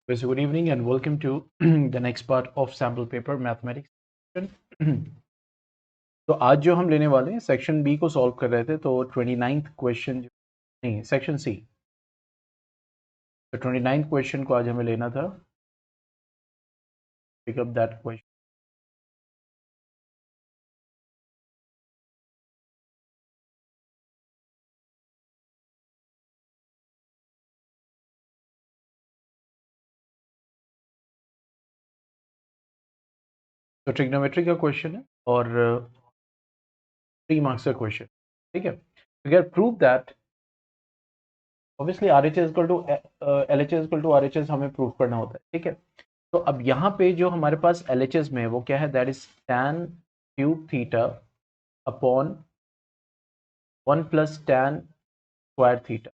So good evening and welcome to the next part of sample paper mathematics. तो आज जो हम लेने वाले हैं सेक्शन बी को सॉल्व कर रहे थे, तो 29th क्वेश्चन नहीं, सेक्शन सी, तो 29th क्वेश्चन को आज हमें लेना था. Pick up that question. तो ट्रिग्नोमेट्री का क्वेश्चन है और 3 मार्क्स का क्वेश्चन. ठीक है. अगर prove that obviously RHS equal to LHS equal to RHS हमें प्रूव करना होता है. ठीक है. तो अब यहाँ पे जो हमारे पास LHS में है वो क्या है, that is tan cube theta upon 1 plus tan square theta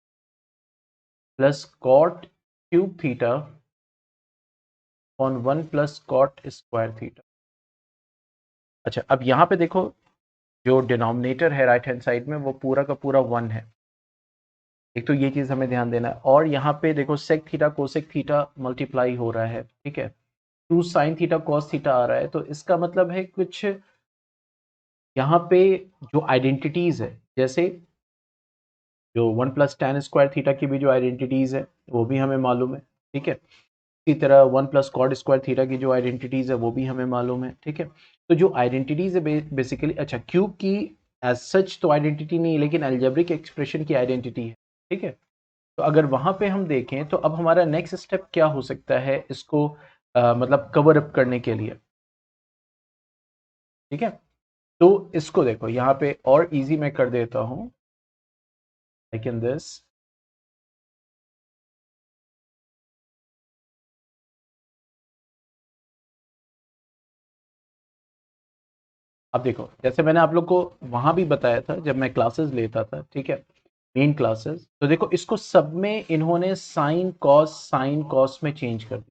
plus cot cube theta on 1 plus cot square theta. अच्छा, अब यहाँ पे देखो जो डिनोमिनेटर है राइट हैंड साइड में वो पूरा का पूरा 1 है. एक तो ये चीज हमें ध्यान देना है. और यहाँ पे देखो sec theta cosec theta multiply हो रहा है. ठीक है. 2 साइन थीटा कॉस थीटा आ रहा है. तो इसका मतलब है कुछ यहाँ पे जो आइडेंटिटीज है, जैसे जो 1 प्लस tan स्क्वायर थीटा की भी जो आइडेंटिटीज है वो भी हमें मालूम है. ठीक है. इसी तरह 1 प्लस कॉट स्क्वायर थीटा की जो आइडेंटिटीज है वो भी हमें मालूम है. ठीक है. तो जो आइडेंटिटीज है बेसिकली, अच्छा क्यूब की एज सच तो आइडेंटिटी नहीं है, लेकिन अलजेब्रिक एक्सप्रेशन की आइडेंटिटी है. ठीक है. तो अगर वहां पे हम देखें तो अब हमारा नेक्स्ट स्टेप क्या हो सकता है इसको मतलब कवर अप करने के लिए. ठीक है. तो इसको देखो यहाँ पे और इजी मैं कर देता हूं. लाइक इन दिस, अब देखो जैसे मैंने आप लोग को वहां भी बताया था जब मैं क्लासेस लेता था. ठीक है. Main classes. तो देखो इसको सब में इन्होंने साइन कॉस में चेंज कर दिया.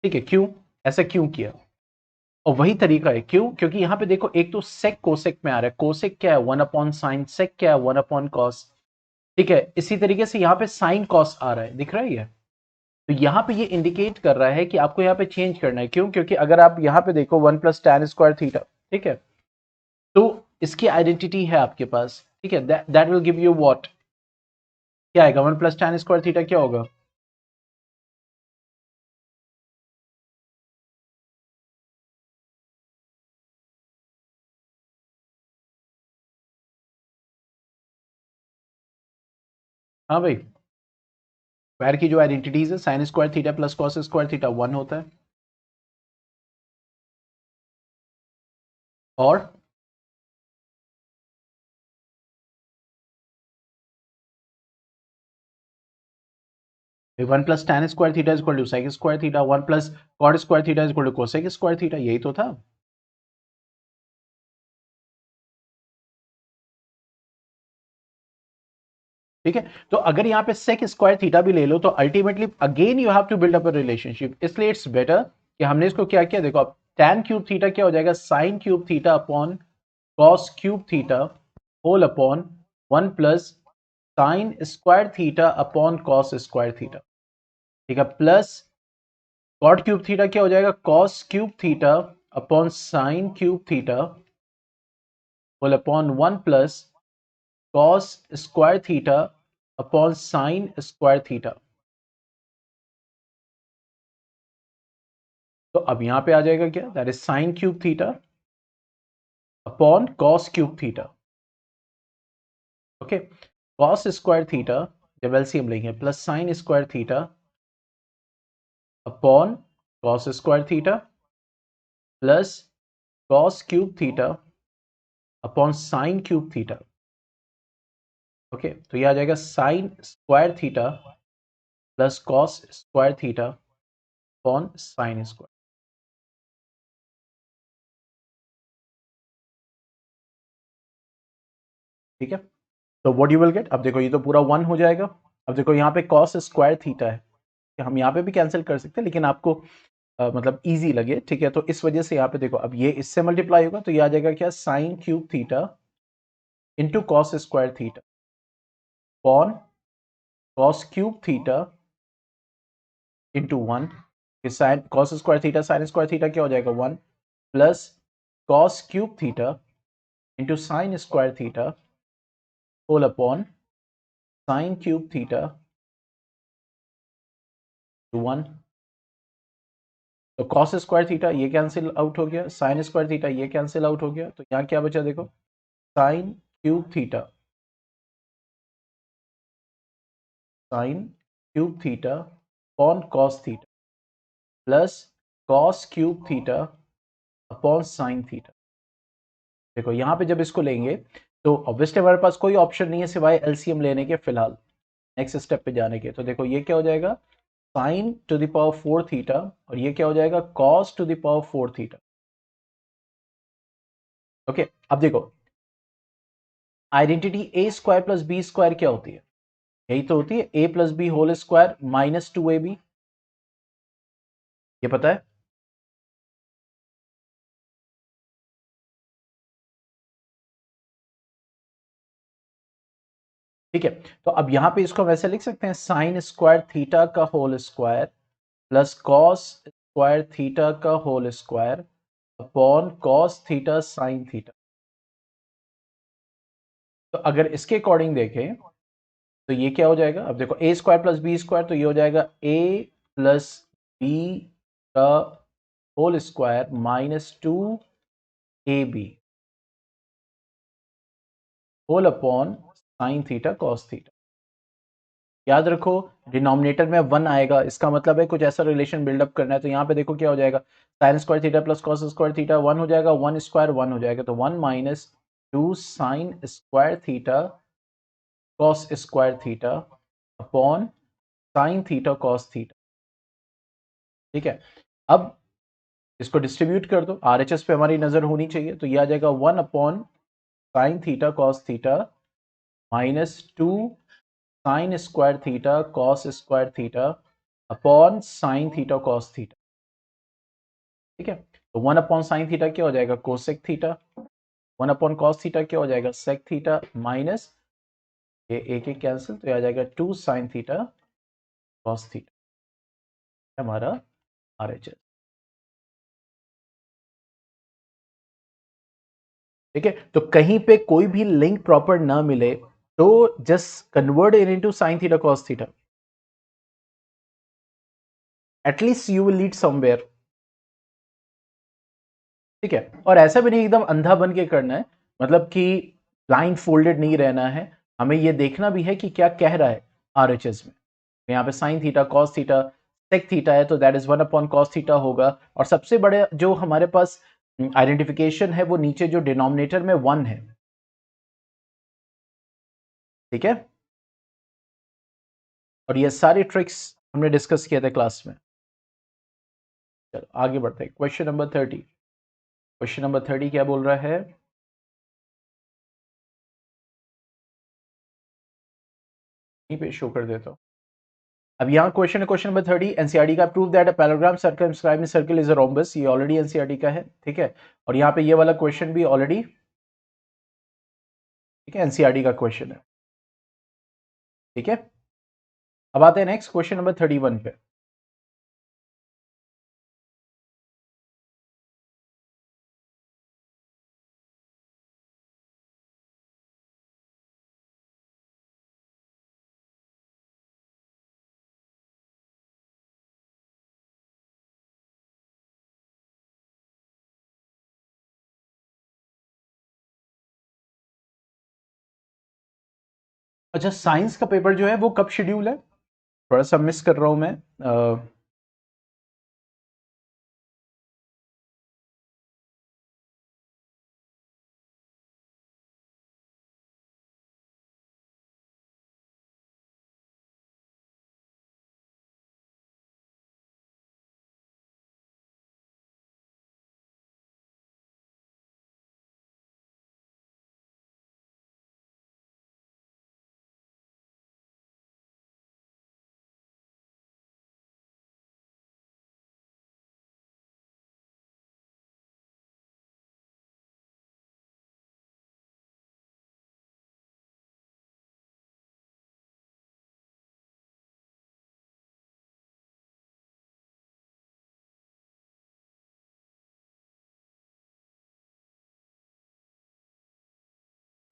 ठीक है. क्यों ऐसा क्यों किया? और वही तरीका है. क्यों? क्योंकि यहाँ पे देखो एक तो सेक कोसेक में आ रहा है. कोसेक क्या है? 1 अपॉन साइन. सेक क्या है? 1 अपॉन कॉस. ठीक है. इसी तरीके से यहाँ पे साइन कॉस आ रहा है. दिख रहा है ये? तो यहाँ पे ये इंडिकेट कर रहा है कि आपको यहाँ पे चेंज करना है. क्यों? क्योंकि अगर आप यहाँ पे देखो 1 प्लस tan स्क्वायर थीटा, ठीक है, तो इसकी आइडेंटिटी है आपके पास. ठीक है. That will give you what, क्या आएगा? 1 प्लस tan स्क्वायर थीटा क्या होगा? हाँ भाई, स्क्वायर की जो आइडेंटिटीज है, sine square theta plus cos square theta 1 होता है. और 1 plus tan square theta is equal to sec square theta. 1 plus cot square theta is equal to cosec square theta. यही तो था. ठीक है. तो अगर यहाँ पे सेक स्क्वायर थीटा भी ले लो तो ultimately again you have to build up a relationship. इसलिए इट्स बेटर कि हमने इसको क्या किया. देखो अब tan क्यूब थीटा क्या हो जाएगा? Sine cube theta upon cos cube theta whole upon 1 plus sine square theta upon cos square theta. ठीक है. प्लस कॉट क्यूब थीटा क्या हो जाएगा? Cos cube theta upon sine cube theta whole upon 1 plus cos square theta upon sine square theta. तो अब यहां पे आ जाएगा क्या? That is sine cube theta upon cos cube theta. Okay. Cos square theta जब एलसीएम लेंगे plus sine square theta upon cos square theta plus cos cube theta upon sine cube theta. Okay. तो ये आ जाएगा sign square theta plus cos square theta upon sine square. ठीक है. तो what you will get, अब देखो ये तो पूरा 1 हो जाएगा. अब देखो यहाँ पे कॉस स्क्वायर थीटा है, हम यहाँ पे भी कैंसिल कर सकते हैं लेकिन आपको मतलब इजी लगे. ठीक है. तो इस वजह से यहाँ पे देखो अब ये इससे मल्टीप्लाई होगा तो ये आ जाएगा क्या? Sine cube theta into cos square theta upon cos cube theta into 1, sine cos square theta sine square theta क्या हो जाएगा 1 plus cos cube theta into sine square theta whole upon sine cube theta to 1। तो cos square theta ये cancel out हो गया, sine square theta ये cancel out हो गया, तो यहाँ क्या बचा देखो, sine cube theta upon cos theta plus cos cube theta upon sine theta. देखो यहाँ पे जब इसको लेंगे तो ऑब्वियसली हमारे पास कोई ऑप्शन नहीं है सिवाय एलसीएम लेने के फिलहाल, नेक्स्ट स्टेप पे जाने के। तो देखो ये क्या हो जाएगा, sine to the power 4 theta और ये क्या हो जाएगा, cos to the power 4 theta. Okay, अब देखो identity A square plus B square क्या होती है, यही तो होती है A plus B whole square minus 2ab, ये पता है। ठीक है, तो अब यहां पे इसको वैसे लिख सकते हैं, साइन स्क्वायर थीटा का whole square plus cos square theta का whole square upon cos theta sine theta. तो अगर इसके अकॉर्डिंग देखें तो ये क्या हो जाएगा, अब देखो A square plus B square, तो ये हो जाएगा ए प्लस बी का whole square minus 2ab whole upon sine theta cos theta. याद रखो डिनोमिनेटर में 1 आएगा, इसका मतलब है कुछ ऐसा रिलेशन बिल्डअप करना है। तो यहाँ पे देखो क्या हो जाएगा, sign square theta plus cos square theta 1 हो जाएगा, 1 स्क्वायर 1 हो जाएगा, तो 1 minus 2 sign square theta cos square theta upon sine theta cos theta. ठीक है, अब इसको डिस्ट्रीब्यूट कर दो, आरएचएस पे हमारी नजर होनी चाहिए, तो ये आ जाएगा 1 upon sine theta cos theta minus 2 sign square theta cos square theta upon sine theta cos theta. ठीक है, तो 1 अपॉन साइन थीटा क्या हो जाएगा, cosec theta, 1 upon cos theta क्या हो जाएगा, सेक थीटा, माइनस ये एक एक कैंसिल, तो आ जाएगा 2 साइन थीटा कॉस थीटा, हमारा आरएचएस। ठीक है, तो कहीं पे कोई भी लिंक प्रॉपर ना मिले तो just convert it into sine theta cos theta, at least you will lead somewhere. ठीक है, और ऐसा भी नहीं एकदम अंधा बन के करना है, मतलब कि ब्लाइंड फोल्डेड नहीं रहना है, हमें यह देखना भी है कि क्या कह रहा है आरएचएस में। यहाँ पे sine theta cos theta sec theta है, तो that is 1 upon cos theta होगा, और सबसे बड़े जो हमारे पास आइडेंटिफिकेशन है वो नीचे जो डिनोमिनेटर में 1 है। ठीक है, और ये सारे ट्रिक्स हमने डिस्कस किए थे क्लास में। चलो आगे बढ़ते हैं, क्वेश्चन नंबर 30। क्वेश्चन नंबर 30 क्या बोल रहा है, यहीं पे शो कर देता हूं। अब यहाँ क्वेश्चन है, क्वेश्चन नंबर 30, एनसीईआरटी का, prove that a parallelogram circumscribing circle is a rhombus, ये ऑलरेडी एनसीईआरटी का है। ठीक है, और यहाँ पे ये वाला क्वेश्चन भी ऑलरेडी, ठीक है, एनसीईआरटी का क्वेश्चन है। ठीक है, अब आते हैं नेक्स्ट क्वेश्चन नंबर 31 पे। अच्छा, साइंस का पेपर जो है वो कब शेड्यूल है, थोड़ा सा मिस कर रहा हूं मैं।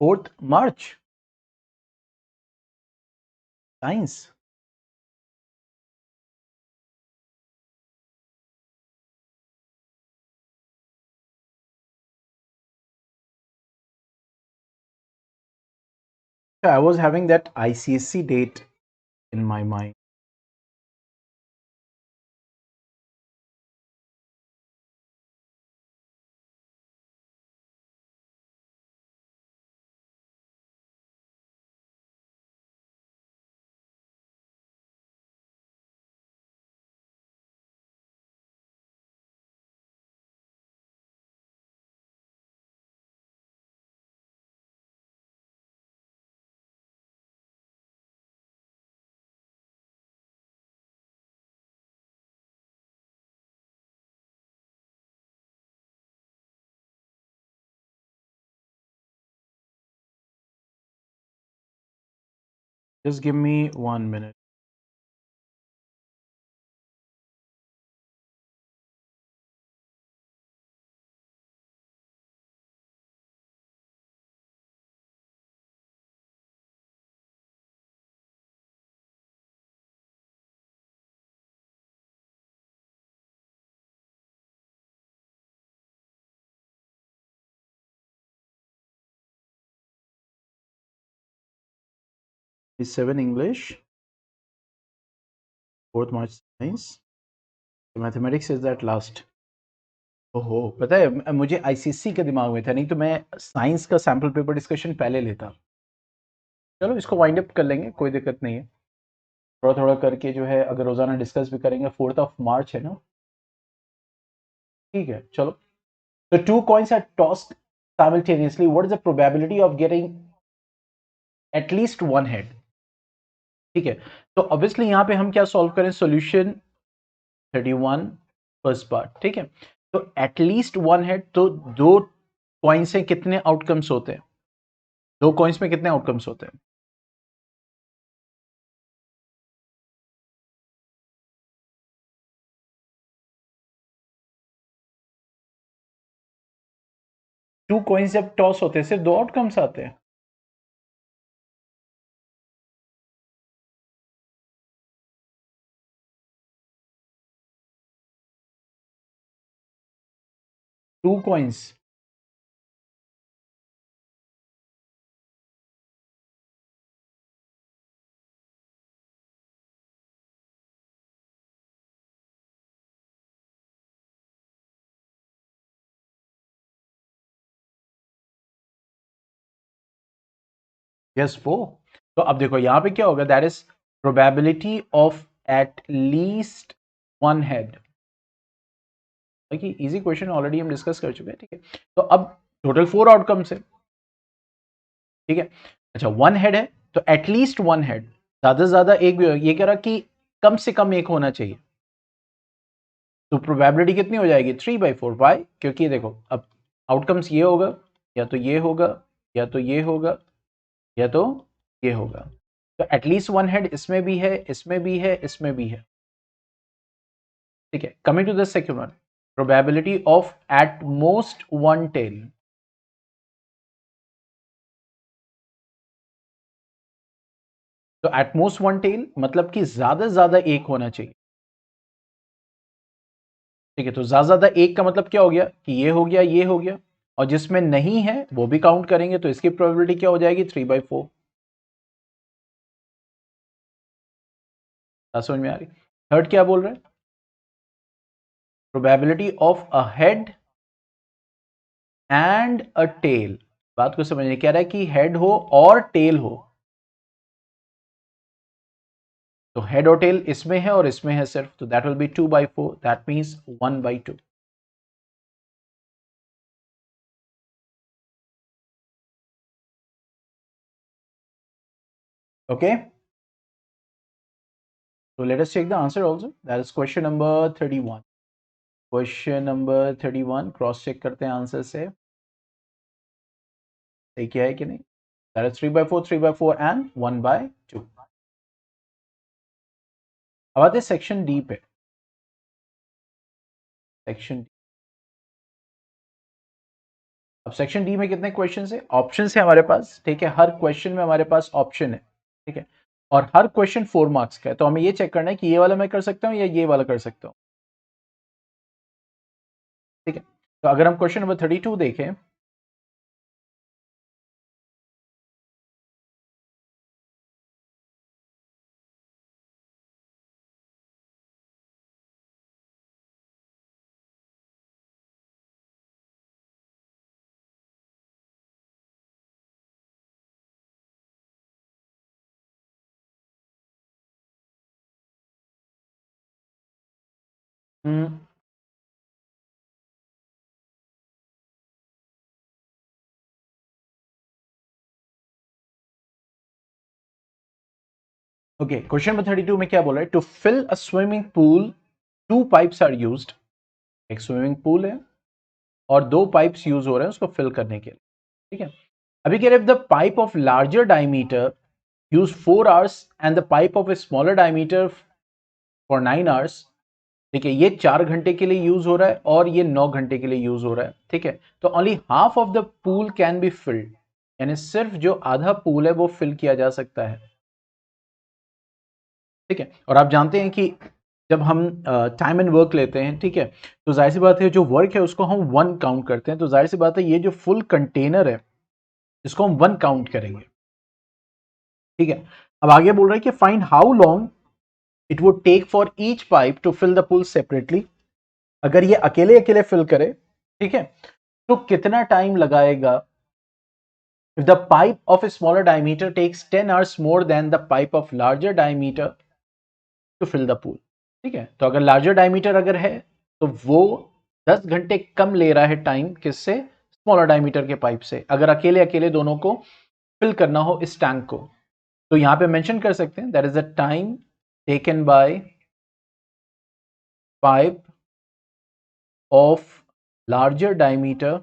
4th March science. I was having that ICSC date in my mind. Just give me 1 minute. Is 7 English, 4th March science. Mathematics is that last. ओहो, पता है मुझे आईसीएससी के दिमाग में था, नहीं तो मैं साइंस का सैंपल पेपर डिस्कशन पहले लेता। चलो इसको वाइंड अप कर लेंगे, कोई दिक्कत नहीं है। थोड़ा थोड़ा करके जो है अगर रोजाना डिस्कस भी करेंगे। 4th of March है ना, ठीक है चलो। So two coins are tossed simultaneously. What is the probability of getting at least one head? ठीक है, तो ऑब्वियसली यहां पे हम क्या सॉल्व करें, सॉल्यूशन 31 फर्स्ट पार्ट। ठीक है, तो एटलीस्ट वन हेड, तो दो कॉइन्स से कितने आउटकम्स होते हैं, दो कॉइन्स में कितने आउटकम्स होते हैं? टू कॉइन्स जब टॉस होते हैं सिर्फ दो आउटकम्स आते हैं। टू कॉइन्स, यस वो। तो अब देखो यहां पे क्या होगा, that is probability of at least one head. Easy question already हम डिस्कस कर चुके हैं। ठीक है, तो अब टोटल 4 आउटकम्स है। ठीक है, अच्छा वन हेड है तो एटलीस्ट वन हेड, ज्यादा से ज्यादा एक भी, ये कह रहा कि कम से कम एक होना चाहिए। तो प्रोबेबिलिटी कितनी हो जाएगी, 3/4। वाई, क्योंकि देखो अब आउटकम्स ये होगा, या तो ये होगा, या तो ये होगा, या तो ये होगा। तो एटलीस्ट वन हेड इसमें भी है, इसमें भी है, इसमें भी है। ठीक है, coming to the second one, probability of at most one tail. तो एटमोस्ट वन टेल मतलब कि ज्यादा से ज्यादा एक होना चाहिए। ठीक है, तो ज्यादा से ज्यादा एक का मतलब क्या हो गया कि ये हो गया, ये हो गया, और जिसमें नहीं है वो भी काउंट करेंगे, तो इसकी प्रोबेबिलिटी क्या हो जाएगी, 3/4। समझ में आ रही? थर्ड क्या बोल रहे हैं, probability of a head and a tail. बात को समझने, कह रहा है कि हेड हो और टेल हो। तो हेड और टेल इसमें है और इसमें है सिर्फ, तो that will B 2/4, that means 1/2। Okay, so let us check the answer also. That is question number 31. Question number 31 cross check करते हैं आंसर से, सही किया है कि नहीं। That is 3/4, 3/4 and 1/2। अब आते हैं सेक्शन डी पे। सेक्शन अब सेक्शन डी में कितने क्वेश्चन है? ऑप्शन है हमारे पास, ठीक है, हर क्वेश्चन में हमारे पास ऑप्शन है, ठीक है, और हर क्वेश्चन 4 मार्क्स का है। तो हमें ये चेक करना है कि ये वाला मैं कर सकता हूँ या ये वाला कर सकता हूँ, ठीक है। तो अगर हम क्वेश्चन नंबर 32 देखें, ओके, क्वेश्चन नंबर 32 में क्या बोला है? To fill a swimming pool 2 pipes are used. एक स्विमिंग पूल है और 2 पाइप्स यूज हो रहे हैं उसको फिल करने के लिए, ठीक है। अभी कह रहे the pipe of larger diameter use 4 hours and the pipe of a smaller diameter for 9 hours, ठीक है। ये 4 घंटे के लिए यूज हो रहा है और ये 9 घंटे के लिए यूज हो रहा है, ठीक है। तो only half of the pool can be filled, यानी सिर्फ जो आधा पूल है वो फिल किया जा सकता है, ठीक है। और आप जानते हैं कि जब हम टाइम एंड वर्क लेते हैं, ठीक है, तो जाहिर सी बात है जो वर्क है उसको हम 1 काउंट करते हैं, तो जाहिर सी बात है ये जो फुल कंटेनर है इसको हम 1 काउंट करेंगे, ठीक है। अब आगे बोल रहा है कि find how long it would take for each pipe to fill the pool separately. अगर ये अकेले अकेले फिल करे, ठीक है, तो कितना टाइम लगाएगा? If the pipe of a smaller diameter takes 10 hours more than the pipe of larger diameter to fill the pool, ठीक है। तो अगर लार्जर डायमीटर अगर है तो वो 10 घंटे कम ले रहा है टाइम, किससे? स्मॉलर डायमीटर के पाइप से, अगर अकेले अकेले दोनों को फिल करना हो इस टैंक को। तो यहां पे मेंशन कर सकते हैं that is the time taken bye pipe of larger diameter,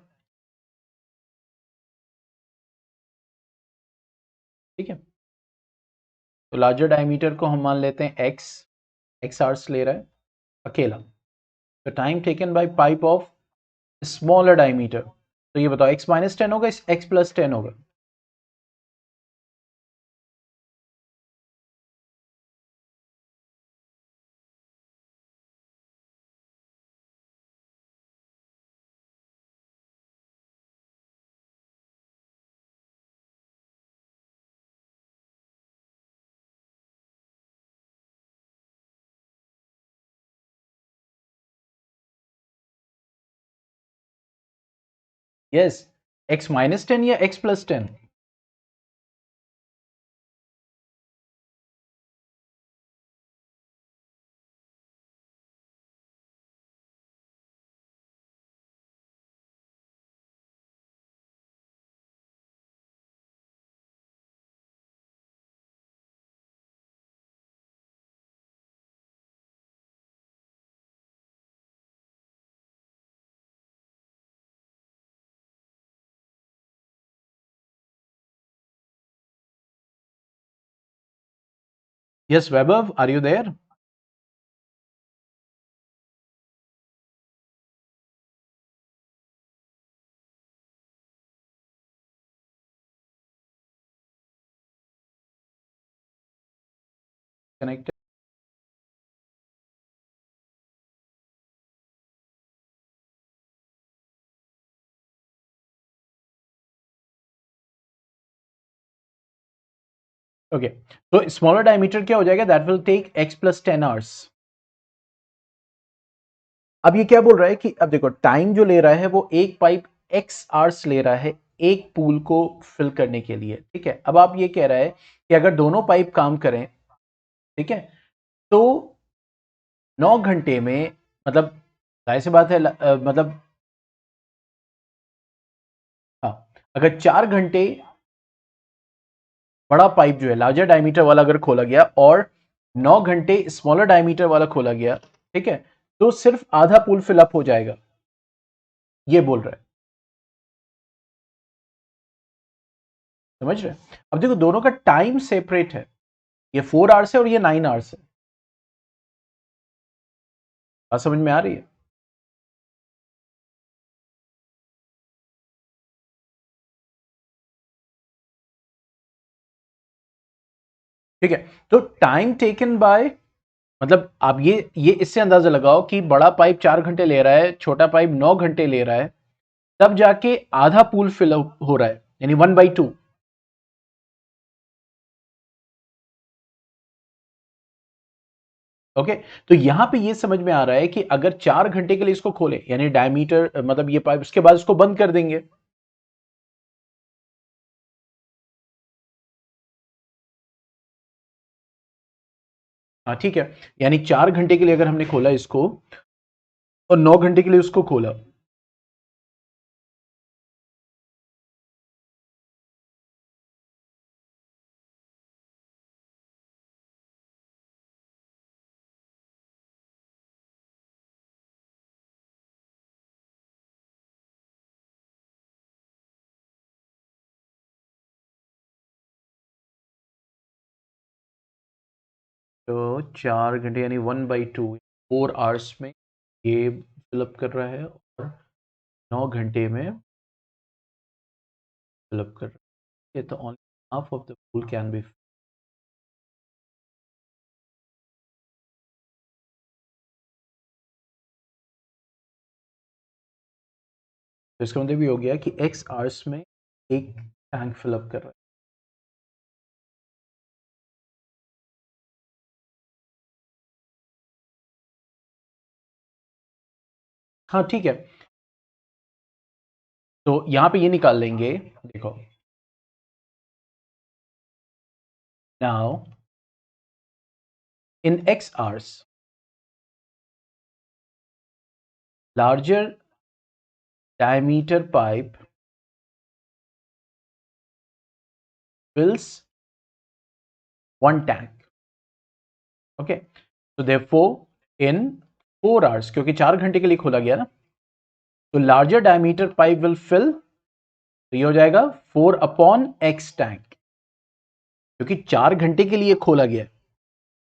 ठीक है। तो लार्जर डायमीटर को हम मान लेते हैं एक्स आवर्स ले रहा है अकेला। तो time taken bye pipe of smaller diameter, तो ये बताओ x-10 होगा, x+10 होगा? यस, x-10 या x+10? Yes, Vaibhav, are you there? Connected? Okay, तो स्मॉलर डायमीटर क्या हो जाएगा? That will take x+10 hours. अब ये क्या बोल रहा है कि अब देखो टाइम जो ले रहा है वो एक पाइप x आवर्स ले रहा है एक पूल को फिल करने के लिए, ठीक है। अब आप ये कह रहा है कि अगर दोनों पाइप काम करें, ठीक है, तो 9 घंटे में, मतलब जाहिर सी बात है मतलब हाँ, अगर 4 घंटे बड़ा पाइप जो है लार्जर डायमीटर वाला अगर खोला गया और 9 घंटे स्मॉलर डायमीटर वाला खोला गया, ठीक है, तो सिर्फ आधा पूल फिलअप हो जाएगा, ये बोल रहा है। समझ रहे हैं? अब देखो दोनों का टाइम सेपरेट है, ये 4 आवर्स है और ये 9 आवर्स है। बात समझ में आ रही है? ठीक है, तो टाइम टेकन बाय, मतलब आप ये इससे अंदाजा लगाओ कि बड़ा पाइप 4 घंटे ले रहा है, छोटा पाइप 9 घंटे ले रहा है, तब जाके आधा पूल फिल हो रहा है, यानी 1/2। ओके, तो यहां पे ये समझ में आ रहा है कि अगर 4 घंटे के लिए इसको खोले, यानी डायमीटर मतलब ये पाइप, उसके बाद इसको बंद कर देंगे। हाँ ठीक है, यानी 4 घंटे के लिए अगर हमने खोला इसको और 9 घंटे के लिए उसको खोला, तो 4 घंटे यानी 1/2, 4 आवर्स में ये फिलअप कर रहा है और 9 घंटे में फिलअप कर रहा है, तो only half of the pool can be. तो इसका मतलब ये हो गया कि x आवर्स में एक टैंक फिलअप कर रहा है। हाँ ठीक है, तो यहां पे ये निकाल लेंगे, देखो now in x hours larger diameter pipe fills one tank. Okay, so therefore in 4 hours, क्योंकि 4 घंटे के लिए खोला गया ना, तो larger diameter pipe will fill, तो ये हो जाएगा 4/x टैंक, क्योंकि 4 घंटे के लिए खोला गया,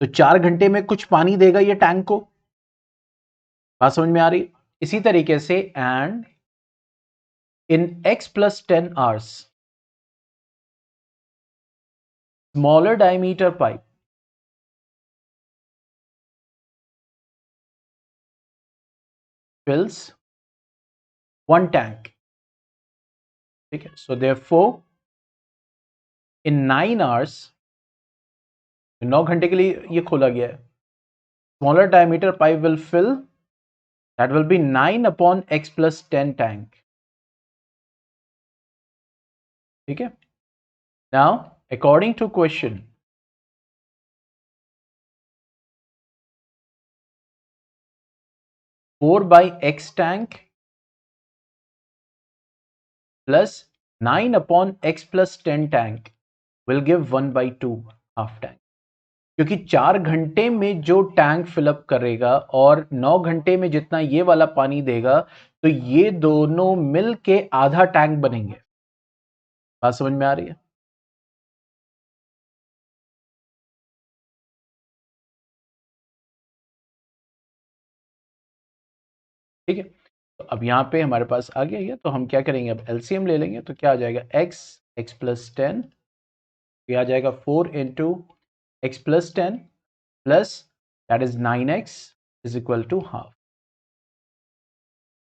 तो 4 घंटे में कुछ पानी देगा ये टैंक को। बात समझ में आ रही? इसी तरीके से and in x+10 hours smaller diameter pipe fills one tank. ठीक है, so therefore in 9 hours, 9 घंटे के लिए ये खोला गया है, smaller diameter pipe will fill, that will be 9/x+10 tank. ठीक है, now according to question, 4/x tank plus 9/x+10 tank will give 1/2 half tank, क्योंकि 4 घंटे में जो टैंक फिलअप करेगा और 9 घंटे में जितना ये वाला पानी देगा, तो ये दोनों मिल के आधा टैंक बनेंगे। बात समझ में आ रही है? ठीक है, तो अब यहाँ पे हमारे पास आ गया ये, तो हम क्या करेंगे, अब एलसीएम ले लेंगे, तो क्या आ जाएगा, x+10, ये आ जाएगा 4 × x+10 plus that is 9x is equal to half.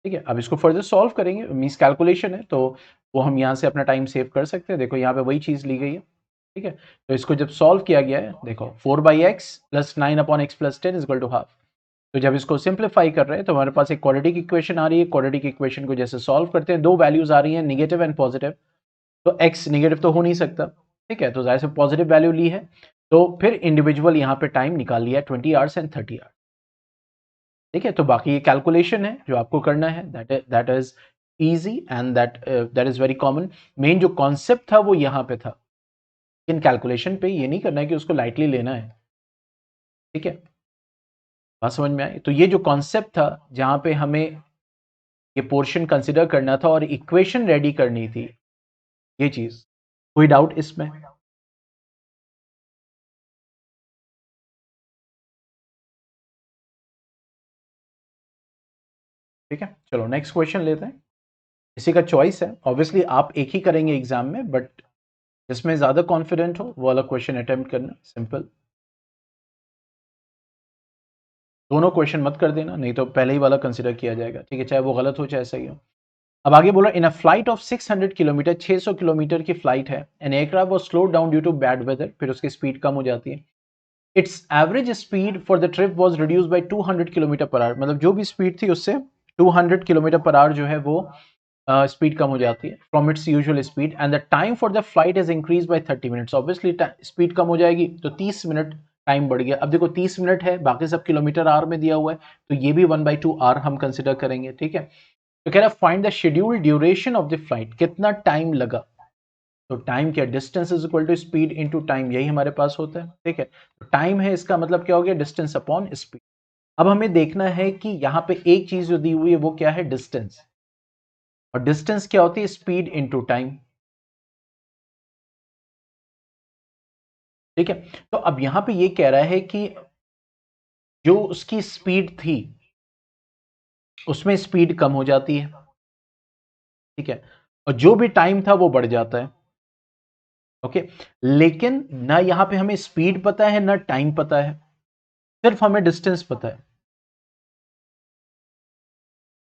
ठीक है, अब इसको फर्दर सॉल्व करेंगे, मीन्स कैलकुलेशन है, तो वो हम यहाँ से अपना टाइम सेव कर सकते हैं। देखो यहाँ पे वही चीज़ ली गई है। ठीक है, तो इसको जब सॉल्व किया गया है, देखो 4/x plus 9/x+10 is equal to half. तो जब इसको सिंप्लीफाई कर रहे हैं तो हमारे पास एक क्वाड्रेटिक इक्वेशन आ रही है। क्वाड्रेटिक इक्वेशन को जैसे सॉल्व करते हैं, दो वैल्यूज आ रही हैं, निगेटिव एंड पॉजिटिव, तो x निगेटिव तो हो नहीं सकता। ठीक है, तो जाहिर से पॉजिटिव वैल्यू ली है, तो फिर इंडिविजुअल यहाँ पे टाइम निकाल लिया है 20 आवर्स एंड 30 आवर्स। ठीक है, तो बाकी ये कैलकुलेशन है जो आपको करना है, that is easy and that is very common. Main जो कॉन्सेप्ट था वो यहाँ पे था, इन कैलकुलेशन पे ये नहीं करना है कि उसको लाइटली लेना है। ठीक है, बात समझ में आई? तो ये जो कॉन्सेप्ट था जहां पे हमें ये पोर्शन कंसिडर करना था और इक्वेशन रेडी करनी थी, ये चीज, कोई डाउट इसमें? ठीक है, चलो नेक्स्ट क्वेश्चन लेते हैं। इसी का चॉइस है, ऑब्वियसली आप एक ही करेंगे एग्जाम में, बट जिसमें ज़्यादा कॉन्फिडेंट हो वो वाला क्वेश्चन अटेम्प्ट करना, सिंपल। दोनों क्वेश्चन मत कर देना, नहीं तो पहले ही वाला कंसिडर किया जाएगा, ठीक है, चाहे वो गलत हो चाहे सही हो। अब आगे बोला, in a flight of 600 kilometre, 600 kilometre की फ्लाइट है, an aircraft was slowed down due to bad weather, फिर उसकी स्पीड कम हो जाती है। Its average speed for the trip was reduced by 200 kilometre per hour, मतलब जो भी स्पीड थी उससे 200 किलोमीटर पर आवर जो है वो स्पीड कम हो जाती है from its usual speed, and the time for the flight is increase by 30 minutes. Obviously speed कम हो जाएगी तो 30 मिनट टाइम बढ़ गया। अब देखो 30 मिनट है, बाकी सब किलोमीटर आवर में दिया हुआ है, तो ये भी 1/2 आवर हम कंसिडर करेंगे, ठीक है। तो कह रहा है find the schedule duration of the flight, कितना टाइम लगा। तो टाइम क्या, distance is equal to speed into time, यही हमारे पास होता है, ठीक है। तो टाइम है, इसका मतलब क्या हो गया, डिस्टेंस अपॉन स्पीड। अब हमें देखना है कि यहाँ पे एक चीज जो दी हुई है वो क्या है, डिस्टेंस, और डिस्टेंस क्या होती है, स्पीड इनटू टाइम, ठीक है। तो अब यहां पे ये कह रहा है कि जो उसकी स्पीड थी उसमें स्पीड कम हो जाती है, ठीक है, और जो भी टाइम था वो बढ़ जाता है, ओके। लेकिन ना यहां पे हमें स्पीड पता है ना टाइम पता है, सिर्फ हमें डिस्टेंस पता है,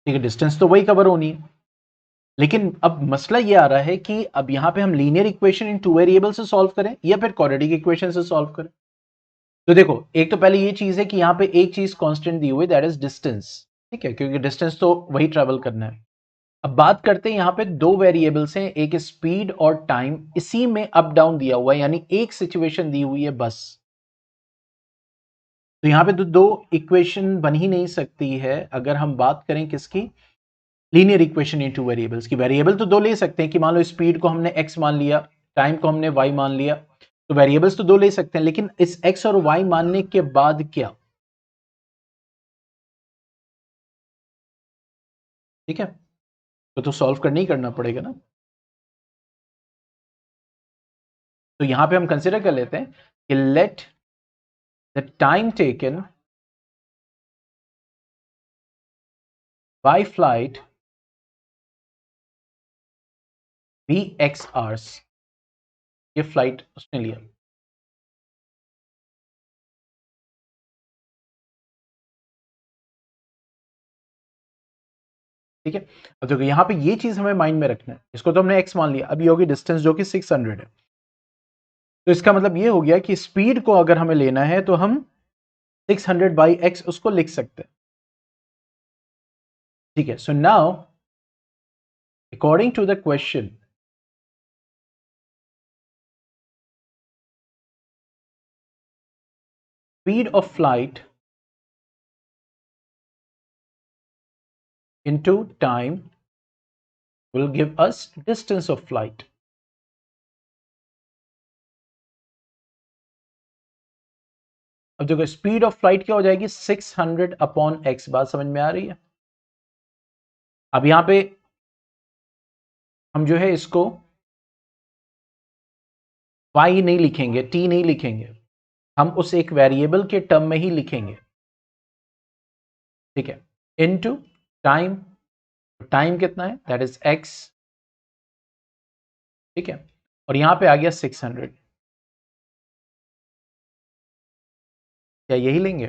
ठीक है, डिस्टेंस तो वही कवर होनी है। लेकिन अब मसला ये आ रहा है कि अब यहां पे हम linear equation in two variable से सॉल्व करें या फिर क्वाड्रेटिक इक्वेशन से सॉल्व करें। तो देखो एक तो पहले ये चीज है कि यहां पे एक चीज कांस्टेंट दी हुई, दैट इज डिस्टेंस, ठीक है, क्योंकि डिस्टेंस तो वही ट्रेवल करना है। अब बात करते हैं, यहाँ पे दो वेरिएबल्स हैं, एक स्पीड और टाइम, इसी में अप डाउन दिया हुआ है, यानी एक सिचुएशन दी हुई है बस। तो यहाँ पे तो दो इक्वेशन बन ही नहीं सकती है अगर हम बात करें किसकी, linear equation in two variables की। वेरिएबल तो दो ले सकते हैं कि मान लो स्पीड को हमने x मान लिया, टाइम को हमने y मान लिया, तो वेरिएबल्स तो दो ले सकते हैं, लेकिन इस x और y मानने के बाद क्या, ठीक है, तो सॉल्व करना ही करना पड़ेगा ना। तो यहां पे हम कंसिडर कर लेते हैं कि let the time taken by flight be x hours, ये फ्लाइट उसने लिया, ठीक है। अब देखो यहाँ पे ये चीज हमें माइंड में रखना है, इसको तो हमने x मान लिया, अब ये होगी डिस्टेंस जो कि 600 है। तो इसका मतलब ये हो गया कि स्पीड को अगर हमें लेना है तो हम 600 बाई x उसको लिख सकते हैं, ठीक है। So now according to the question, speed of flight into time will give us distance of flight। अब देखो स्पीड ऑफ फ्लाइट क्या हो जाएगी, 600 अपॉन x, बात समझ में आ रही है। अब यहां पे हम जो है इसको y नहीं लिखेंगे, t नहीं लिखेंगे, हम उस एक वेरिएबल के टर्म में ही लिखेंगे, ठीक है, इनटू टाइम। टाइम कितना है, दैट इज x, ठीक है, और यहां पे आ गया 600, क्या यही लेंगे।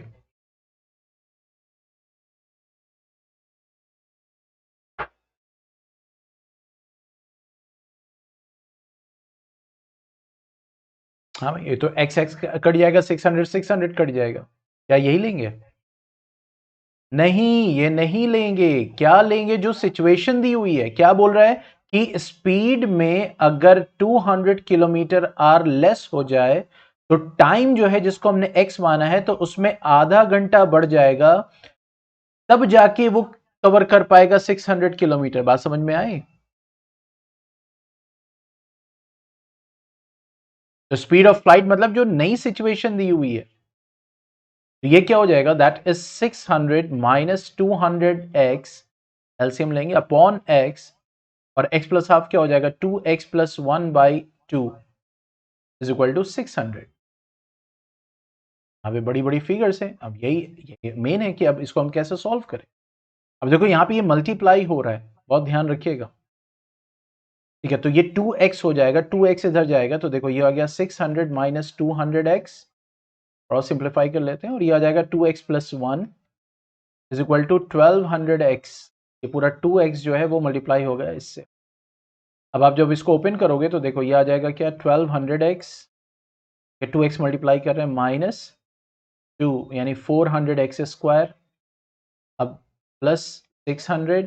हाँ भाई, ये तो x x कट जाएगा, 600 600 कट जाएगा, क्या यही लेंगे। नहीं, ये नहीं लेंगे, क्या लेंगे, जो सिचुएशन दी हुई है, क्या बोल रहा है कि स्पीड में अगर 200 किलोमीटर आर लेस हो जाए तो टाइम जो है जिसको हमने x माना है तो उसमें आधा घंटा बढ़ जाएगा, तब जाके वो कवर कर पाएगा 600 किलोमीटर। बात समझ में आई। तो स्पीड ऑफ फ्लाइट मतलब जो नई सिचुएशन दी हुई है, तो ये क्या हो जाएगा, that is 600 minus 200x, LCM लेंगे अपॉन x, और x प्लस हाफ क्या हो जाएगा, 2x plus 1/2 is equal to 600। अब ये बड़ी बड़ी फिगर्स हैं, अब यही मेन है कि अब इसको हम कैसे सॉल्व करें। अब देखो यहाँ पे ये मल्टीप्लाई हो रहा है, बहुत ध्यान रखिएगा, ठीक है, तो ये 2x हो जाएगा, 2x इधर जाएगा तो देखो ये आ गया 600 माइनस 200x, और सिंप्लीफाई कर लेते हैं और ये आ जाएगा 2x plus 1 is equal to 1200x। ये पूरा 2x जो है वो मल्टीप्लाई होगा इससे। अब आप जब इसको ओपन करोगे तो देखो ये आ जाएगा क्या 1200x, ये 2x मल्टीप्लाई कर रहे हैं माइनस 2 यानी 400x स्क्वायर, अब प्लस 600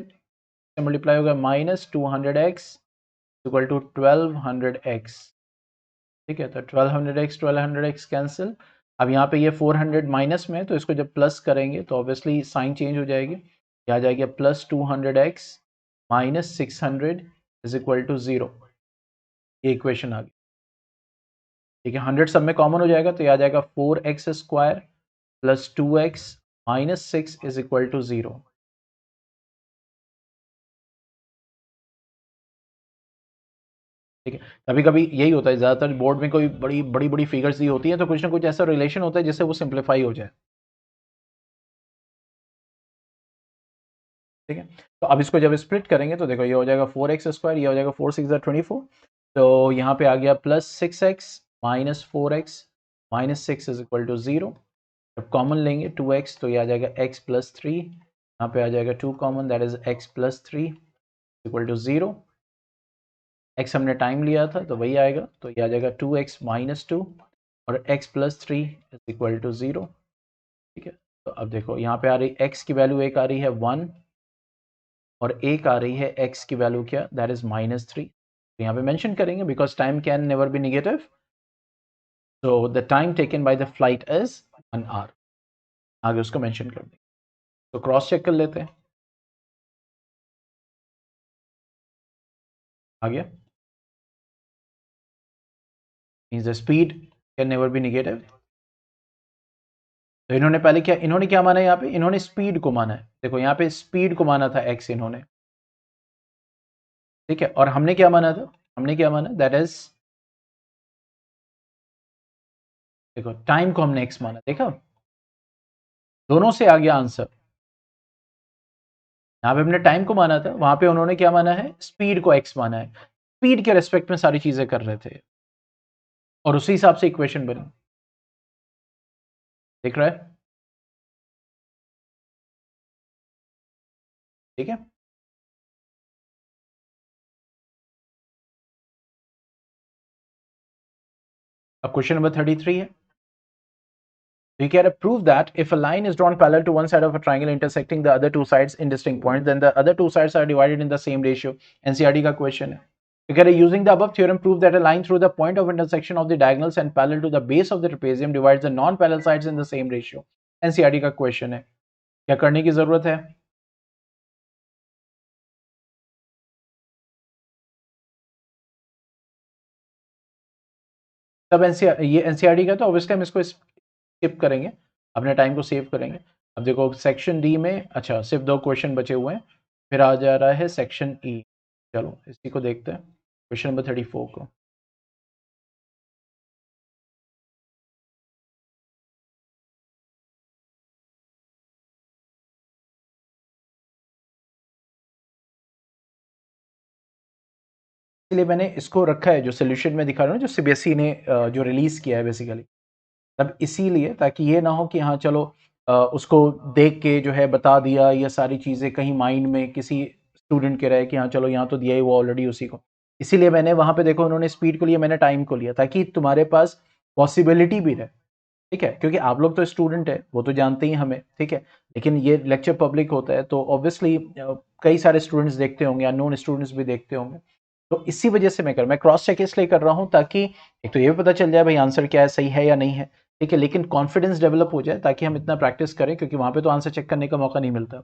से मल्टीप्लाई होगा minus 200x equal to 1200x। ठीक है, तो 1200x कैंसिल। अब यहाँ पे ये 400 माइनस में है, तो इसको जब प्लस करेंगे तो ऑब्वियसली साइन चेंज हो जाएगी, ये आ जाएगा plus 200x minus 600 is equal to 0। ये इक्वेशन आ गई। ठीक है, 100 सब में कॉमन हो जाएगा तो ये आ जाएगा 4x square plus 2x minus 6 is equal to 0। ठीक है, कभी कभी यही होता है, ज़्यादातर बोर्ड में कोई बड़ी बड़ी बड़ी फिगर्स दी होती है तो कुछ ना कुछ ऐसा रिलेशन होता है जिससे वो सिंप्लीफाई हो जाए। ठीक है, तो अब इसको जब स्प्लिट करेंगे तो देखो ये हो जाएगा 4x स्क्वायर, ये हो जाएगा 4 6 24, तो यहाँ पे आ गया plus 6x minus 4x minus 6 is equal to 0। जब कॉमन लेंगे 2x तो ये आ जाएगा x प्लस 3, यहाँ पे आ जाएगा 2 common that is x plus 3 equal to 0। x हमने टाइम लिया था तो वही आएगा, तो ये आ जाएगा 2x माइनस 2 और x plus 3 is equal to 0। ठीक है, तो अब देखो यहाँ पे आ रही x की वैल्यू एक आ रही है 1 और एक आ रही है x की वैल्यू क्या, दैट इज माइनस 3। तो यहाँ पे मेंशन करेंगे because time can never be negative, so the time taken by the flight is 1 hour. आगे उसको मेंशन कर देंगे, तो क्रॉस चेक कर लेते हैं। आ गया, means the speed can never be negative. तो इन्होंने पहले क्या, इन्होंने क्या माना है यहाँ पे, इन्होंने स्पीड को माना है। देखो यहाँ पे स्पीड को माना था x इन्होंने, ठीक है, और हमने क्या माना था, हमने क्या माना दैट इज, देखो टाइम को हमने x माना, देखा दोनों से आ गया आंसर। यहाँ पे हमने टाइम को माना था, वहां पे उन्होंने क्या माना है, स्पीड को x माना है। स्पीड के रेस्पेक्ट में सारी चीजें कर रहे थे और उसी हिसाब से इक्वेशन बनी। देख रहा है, ठीक है। अब क्वेश्चन नंबर 33 है, we can prove that if a line is drawn parallel to one side of a triangle intersecting the other two sides in distinct points, then the other two sides are divided in the same ratio। NCERT का question है। We can using the above theorem prove that a line through the point of intersection of the diagonals and parallel to the base of the trapezium divides the non-parallel sides in the same ratio। NCERT का question है, क्या करने की जरूरत है? सब ये NCERT का, तो ऑब्वियसली हम इसको स्किप करेंगे, अपने टाइम को सेव करेंगे। अब देखो सेक्शन डी में अच्छा सिर्फ 2 क्वेश्चन बचे हुए हैं, फिर आ जा रहा है सेक्शन ई। चलो इसी को देखते हैं, क्वेश्चन नंबर 34 को। इसलिए मैंने इसको रखा है जो सोल्यूशन में दिखा रहा हूँ, जो सीबीएसई ने जो रिलीज किया है बेसिकली, तब इसीलिए ताकि ये ना हो कि हाँ चलो उसको देख के जो है बता दिया, ये सारी चीज़ें कहीं माइंड में किसी स्टूडेंट के रहे कि हाँ चलो यहाँ तो दिया ही वो ऑलरेडी उसी को। इसीलिए मैंने वहाँ पे देखो उन्होंने स्पीड को लिया, मैंने टाइम को लिया, ताकि तुम्हारे पास पॉसिबिलिटी भी रहे। ठीक है, क्योंकि आप लोग तो स्टूडेंट है वो तो जानते ही हमें, ठीक है, लेकिन ये लेक्चर पब्लिक होता है तो ऑब्वियसली कई सारे स्टूडेंट्स देखते होंगे, अननोन स्टूडेंट्स भी देखते होंगे, तो इसी वजह से मैं क्रॉस चेक इसलिए कर रहा हूँ ताकि एक तो ये भी पता चल जाए भाई आंसर क्या है, सही है या नहीं है, ठीक है, लेकिन कॉन्फिडेंस डेवलप हो जाए ताकि हम इतना प्रैक्टिस करें, क्योंकि वहां पे तो आंसर चेक करने का मौका नहीं मिलता।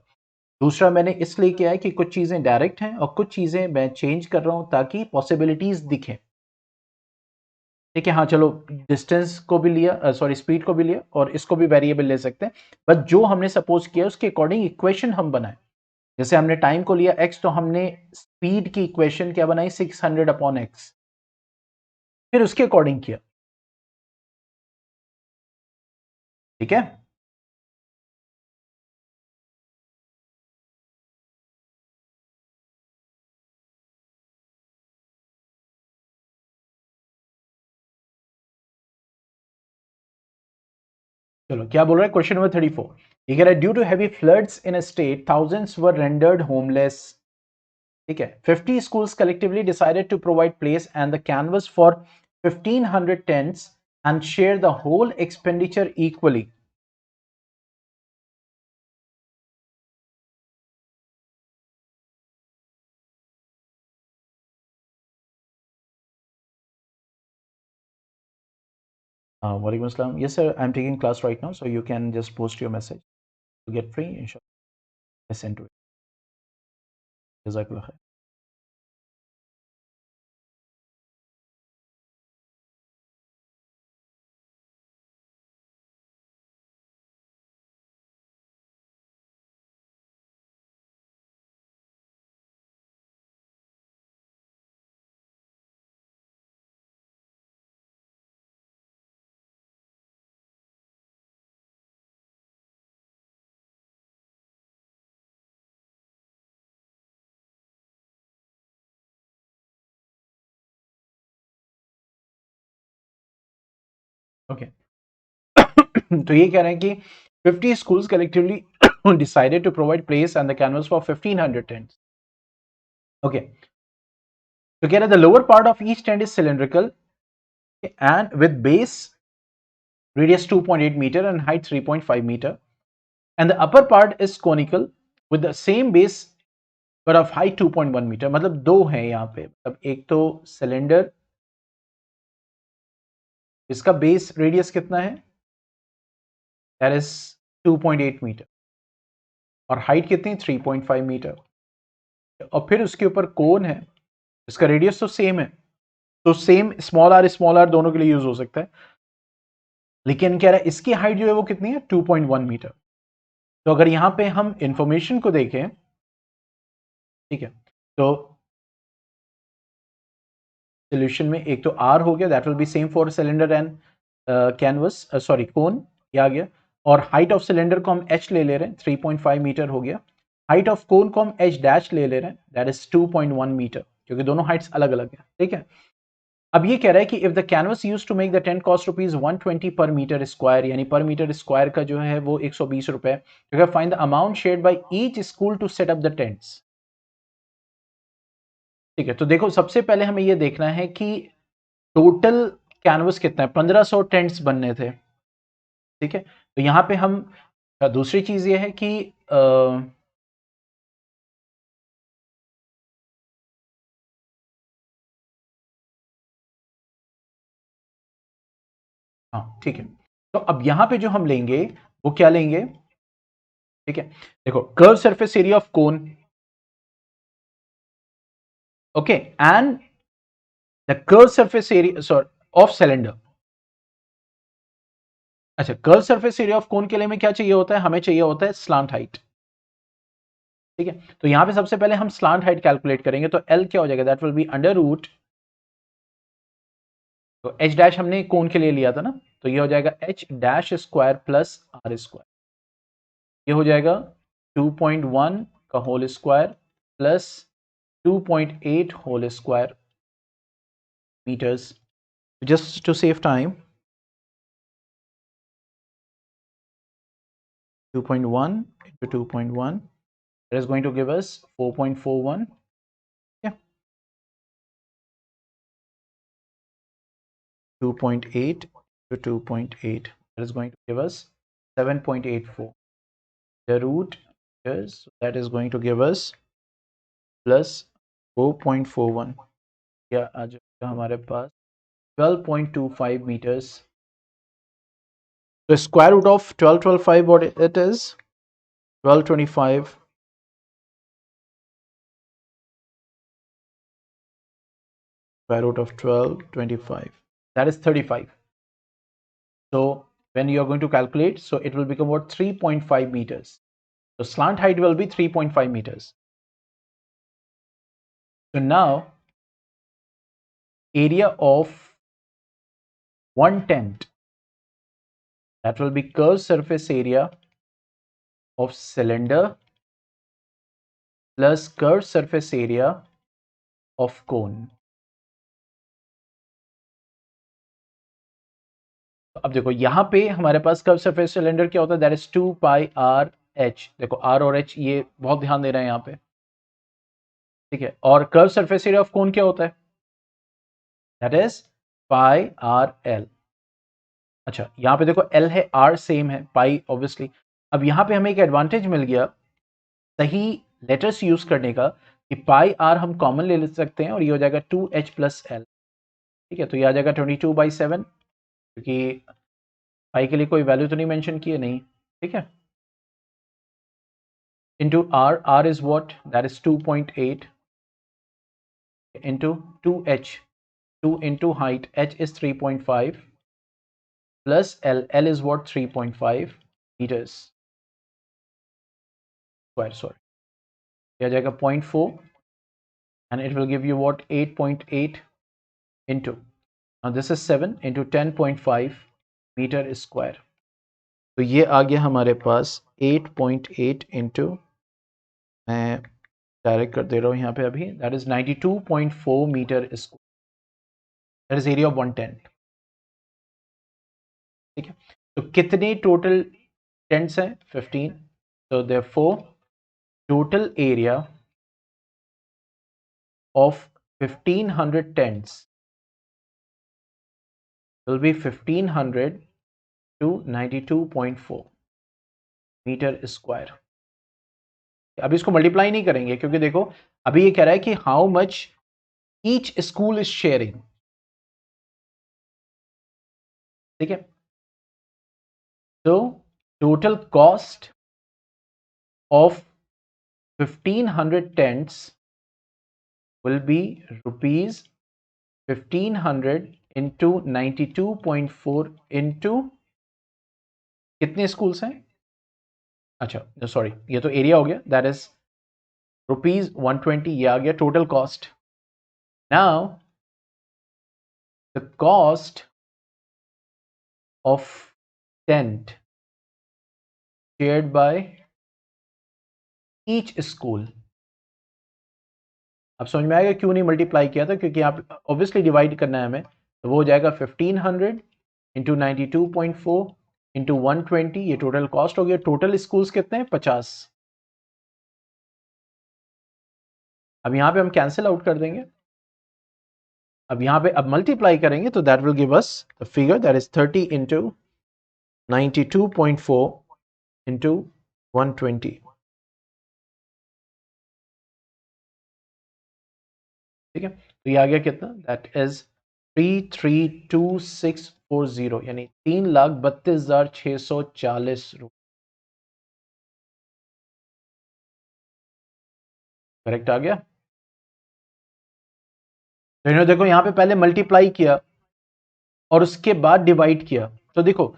दूसरा मैंने इसलिए किया है कि कुछ चीजें डायरेक्ट हैं और कुछ चीजें मैं चेंज कर रहा हूं ताकि पॉसिबिलिटीज दिखें। ठीक है, हाँ चलो डिस्टेंस को भी लिया, सॉरी स्पीड को भी लिया, और इसको भी वेरिएबल ले सकते हैं, बट जो हमने सपोज किया उसके अकॉर्डिंग इक्वेशन हम बनाए। जैसे हमने टाइम को लिया x, तो हमने स्पीड की इक्वेशन क्या बनाई, 600 अपॉन x, फिर उसके अकॉर्डिंग किया। ठीक है, चलो क्या बोल रहा है क्वेश्चन नंबर 34। ये कह रहा है due to heavy floods in a state thousands were rendered homeless. ठीक है, 50 schools collectively decided to provide place and the canvas for 1500 tents and share the whole expenditure equally. Walaikum assalam. Yes, sir. I'm taking class right now, so you can just post your message to get free. Inshallah, I send to it. Jazakallah khair. Okay. तो ये कह रहे हैं कि 50 schools collectively decided to provide place and the canvas for 1500 tents. Okay. तो कह रहे हैं the lower part of each tent is cylindrical and with base radius 2.8 meter and height 3.5 meter, and the upper part is conical with the same base but of height 2.1 meter. मतलब दो हैं यहाँ पे, मतलब एक तो सिलेंडर, इसका base radius कितना है, दैट इज 2.8 मीटर, और हाइट कितनी 3.5 मीटर, और फिर उसके ऊपर कोन है, इसका रेडियस तो सेम है, तो सेम स्मॉल आर दोनों के लिए यूज हो सकता है, लेकिन कह रहा है इसकी हाइट जो है वो कितनी है 2.1 मीटर। तो अगर यहां पे हम इंफॉर्मेशन को देखें, ठीक है, तो सोल्यूशन में एक तो आर हो गया, that will be same for cylinder and canvas, sorry cone, ये आ गया, और हाइट ऑफ सिलेंडर को हम एच ले ले रहे हैं 3.5 मीटर हो गया, हाइट ऑफ कोन को हम एच डैश ले ले रहे हैं, दैट इज 2.1 मीटर, क्योंकि दोनों हाइट्स अलग अलग है। ठीक है, अब ये कह रहा है कि if the canvas used to make the tent cost rupees 120 per metre square, यानी पर मीटर स्क्वायर का जो है वो 120 रुपए, find the amount shared by each school to set up the tents. ठीक है, तो देखो सबसे पहले हमें ये देखना है कि टोटल कैनवस कितना है, 1500 टेंट्स बनने थे। ठीक है, तो यहां पे हम दूसरी चीज ये है कि हाँ ठीक है, तो अब यहां पे जो हम लेंगे वो क्या लेंगे, ठीक है, देखो curve surface area of cone, okay, and the curve surface area sorry of cylinder. अच्छा, curve surface area of cone के लिए हमें क्या चाहिए होता है, हमें चाहिए होता है स्लांट हाइट। ठीक है, तो यहां पे सबसे पहले हम स्लांट हाइट कैलकुलेट करेंगे, तो एल क्या हो जाएगा, that will be under root, तो एच डैश हमने कोन के लिए लिया था ना, तो ये हो जाएगा h dash square plus r square, ये हो जाएगा 2.1 का whole square plus 2.8 whole square meters. Just to save time, 2.1 into 2.1, that is going to give us 4.41. Yeah, 2.8 to 2.8, that is going to give us 7.84. The root is, that is going to give us plus 4.41, या आ जाएगा हमारे पास 12.25 meters. The square root of 1225, what it is, 1225 square root of 1225, that is 35. So when you are going to calculate, so it will become what, 3.5 meters. So slant height will be 3.5 meters. So now area of one tent, that will be curved surface area of cylinder plus curved surface area of cone. तो अब देखो यहाँ पे हमारे पास curve surface cylinder क्या होता है, that is 2 pi R H. देखो आर और एच ये बहुत ध्यान दे रहे हैं यहाँ पे, ठीक है। और कर्व सरफेस एरिया ऑफ कोन क्या होता है, that is pi R L. अच्छा यहाँ पे देखो एल है, आर सेम है, पाई ऑब्वियसली। अब यहाँ पे हमें एक एडवांटेज मिल गया सही लेटर्स यूज करने का, कि पाई आर हम कॉमन ले सकते हैं और ये हो जाएगा 2h प्लस एल, ठीक है। तो ये आ जाएगा 22/7, क्योंकि पाई के लिए कोई वैल्यू तो नहीं मेंशन की है, नहीं, ठीक है। into r is what, that is 2.8 into 2h, 2 into height, h is 3.5 plus l is what, 3.5 meters square, sorry, यह जाएगा 0.4 and it will give you what, 8.8 into, now this is 7 into 10.5 meter square। तो ये आ गया हमारे पास 8.8 into, मैं direct कर दे रहा हूँ यहाँ पे अभी, that is 92.4 metre square, that is area of 110, ठीक है। तो कितने टोटल टेंट्स हैं, 15। so therefore total area of 1500 tents will be 1500 to 92.4 metre square. अभी इसको मल्टीप्लाई नहीं करेंगे क्योंकि देखो अभी ये कह रहा है कि how much each school is sharing, ठीक है। तो total cost of 1500 tents will be rupees 1500 into 92.4 into कितने स्कूल्स हैं, अच्छा सॉरी ये तो एरिया हो गया, दैट इज रुपीज 120, ये आ गया total cost. Now the cost of tent shared by each school, अब समझ में आएगा क्यों नहीं मल्टीप्लाई किया था, क्योंकि आप ऑब्वियसली डिवाइड करना है हमें, तो वो हो जाएगा 1500 इंटू 92.4 इंटू 120, ये टोटल कॉस्ट हो गया। टोटल स्कूल्स कितने हैं, 50। अब यहाँ पे हम कैंसिल आउट कर देंगे, अब यहाँ पे अब मल्टीप्लाई करेंगे तो that will give us the figure, that is 30 into 92.4 into 120, ठीक है। तो ये आ गया कितना, दैट इज 332640, यानी 3,32,640 रुपये, करेक्ट आ गया। तो इन्होंने देखो यहाँ पे पहले मल्टीप्लाई किया और उसके बाद डिवाइड किया, तो देखो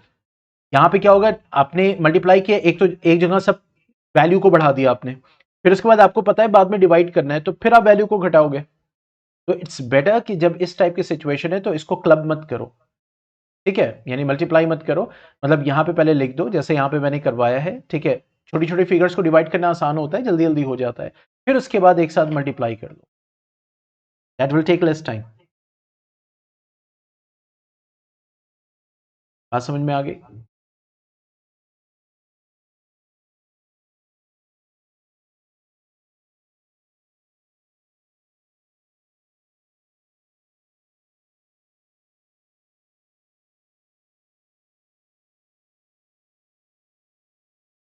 यहाँ पे क्या होगा, आपने मल्टीप्लाई किया, एक तो एक जगह सब वैल्यू को बढ़ा दिया आपने, फिर उसके बाद आपको पता है बाद में डिवाइड करना है, तो फिर आप वैल्यू को घटाओगे। तो इट्स बेटर कि जब इस टाइप की सिचुएशन है तो इसको क्लब मत करो, ठीक है, यानी मल्टीप्लाई मत करो, मतलब यहाँ पे पहले लिख दो जैसे यहाँ पे मैंने करवाया है, ठीक है। छोटी छोटी फिगर्स को डिवाइड करना आसान होता है, जल्दी जल्दी हो जाता है, फिर उसके बाद एक साथ मल्टीप्लाई कर लो, that will take less time. बात समझ में आ गई।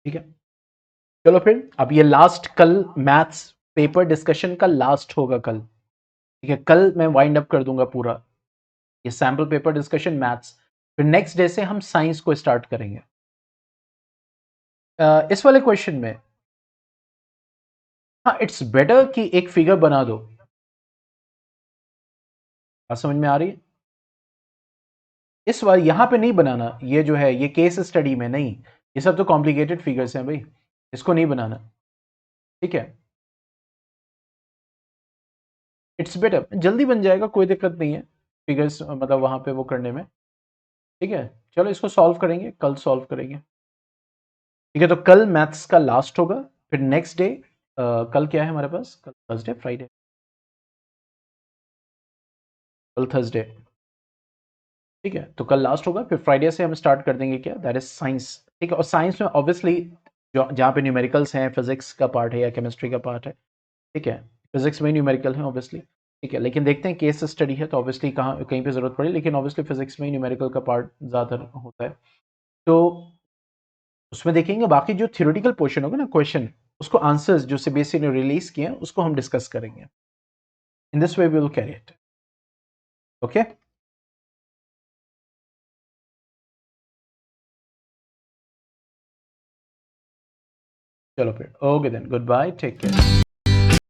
ठीक है, चलो फिर अब ये लास्ट, कल मैथ्स पेपर डिस्कशन का लास्ट होगा कल, ठीक है। कल मैं वाइंड अप कर दूंगा पूरा ये सैम्पल पेपर डिस्कशन मैथ्स, फिर नेक्स्ट डे से हम साइंस को स्टार्ट करेंगे। इस वाले क्वेश्चन में हाँ इट्स बेटर कि एक फिगर बना दो, बात समझ में आ रही है। इस बार यहां पे नहीं बनाना, ये जो है ये केस स्टडी में नहीं, ये सब तो कॉम्प्लिकेटेड फिगर्स हैं भाई, इसको नहीं बनाना, ठीक है। इट्स बेटर, जल्दी बन जाएगा, कोई दिक्कत नहीं है फिगर्स मतलब वहां पे वो करने में, ठीक है। चलो इसको सॉल्व करेंगे, कल सॉल्व करेंगे, ठीक है। तो कल मैथ्स का लास्ट होगा, फिर नेक्स्ट डे कल क्या है हमारे पास, कल थर्सडे, फ्राइडे, कल थर्सडे, ठीक है, तो कल लास्ट होगा, फिर फ्राइडे से हम स्टार्ट कर देंगे क्या, दैट इज साइंस। ठीक है, और साइंस में ऑब्वियसली जो जहाँ पे न्यूमेरिकल्स हैं, फिजिक्स का पार्ट है या केमिस्ट्री का पार्ट है, ठीक है, फिजिक्स में न्यूमेरिकल है ऑब्वियसली। ठीक है, लेकिन देखते हैं केस स्टडी है तो ऑब्वियसली कहाँ कहीं पे ज़रूरत पड़े, लेकिन ऑब्वियसली फिजिक्स में ही न्यूमेरिकल का पार्ट ज़्यादा होता है। तो उसमें देखेंगे, बाकी जो थ्योरेटिकल पोर्शन होगा ना क्वेश्चन, उसको आंसर्स जो सीबीएसई ने रिलीज किए हैं उसको हम डिस्कस करेंगे। In this way we will carry it. Okay, चलो फिर, okay then, good bye, take care.